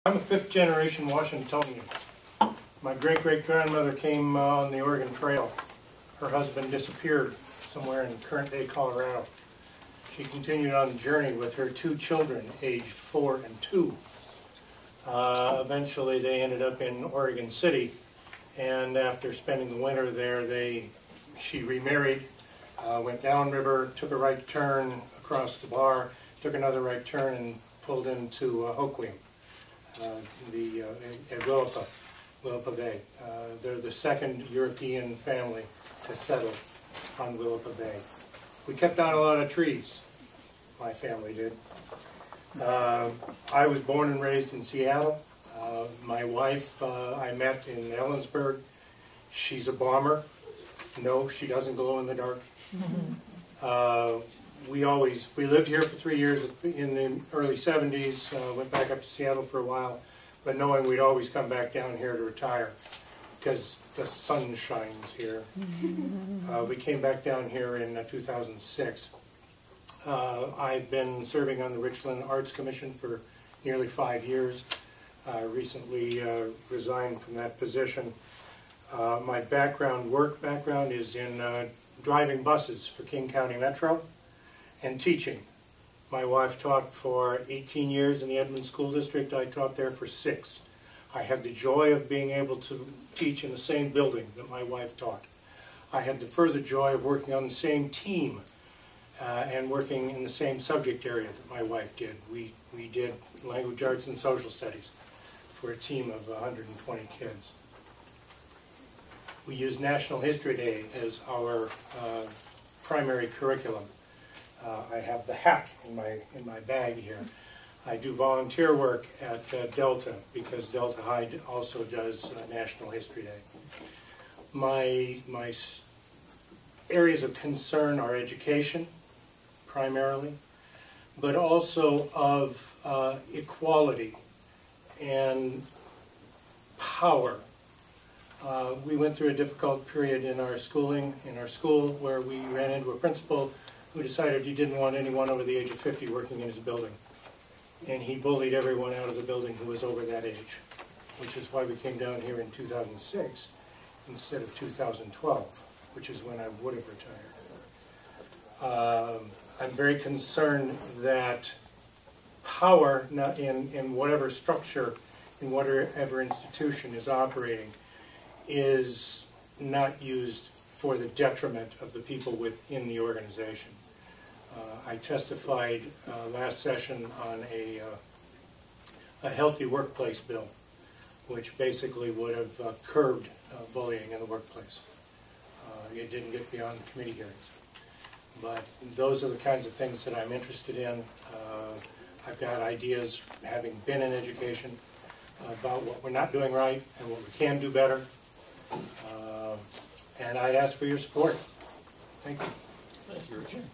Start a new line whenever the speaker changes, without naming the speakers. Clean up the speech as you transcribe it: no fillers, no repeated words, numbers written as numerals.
I'm a fifth-generation Washingtonian. My great-great-grandmother came on the Oregon Trail. Her husband disappeared somewhere in current-day Colorado. She continued on the journey with her two children, aged 4 and 2. Eventually, they ended up in Oregon City, and after spending the winter there, she remarried, went downriver, took a right turn across the bar, took another right turn, and pulled into Hoquiam. At Willapa Bay. They're the second European family to settle on Willapa Bay. We cut down a lot of trees, my family did. I was born and raised in Seattle. My wife I met in Ellensburg. She's a bomber. No, she doesn't glow in the dark. We lived here for 3 years in the early 70s, went back up to Seattle for a while, but knowing we'd always come back down here to retire because the sun shines here. We came back down here in 2006. I've been serving on the Richland Arts Commission for nearly 5 years. Recently resigned from that position. My work background is in driving buses for King County Metro and teaching. My wife taught for 18 years in the Edmonds School District. I taught there for 6. I had the joy of being able to teach in the same building that my wife taught. I had the further joy of working on the same team and working in the same subject area that my wife did. We did language arts and social studies for a team of 120 kids. We used National History Day as our primary curriculum. I have the hat in my bag here. I do volunteer work at Delta because Delta High also does National History Day. My areas of concern are education, primarily, but also of equality and power. We went through a difficult period in our school, where we ran into a principal who decided he didn't want anyone over the age of 50 working in his building. And he bullied everyone out of the building who was over that age, which is why we came down here in 2006 instead of 2012, which is when I would have retired. I'm very concerned that power in whatever structure, in whatever institution is operating, is not used for the detriment of the people within the organization. I testified last session on a healthy workplace bill, which basically would have curbed bullying in the workplace. It didn't get beyond the committee hearings. But those are the kinds of things that I'm interested in. I've got ideas, having been in education, about what we're not doing right and what we can do better. And I'd ask for your support. Thank you.
Thank you, Richard.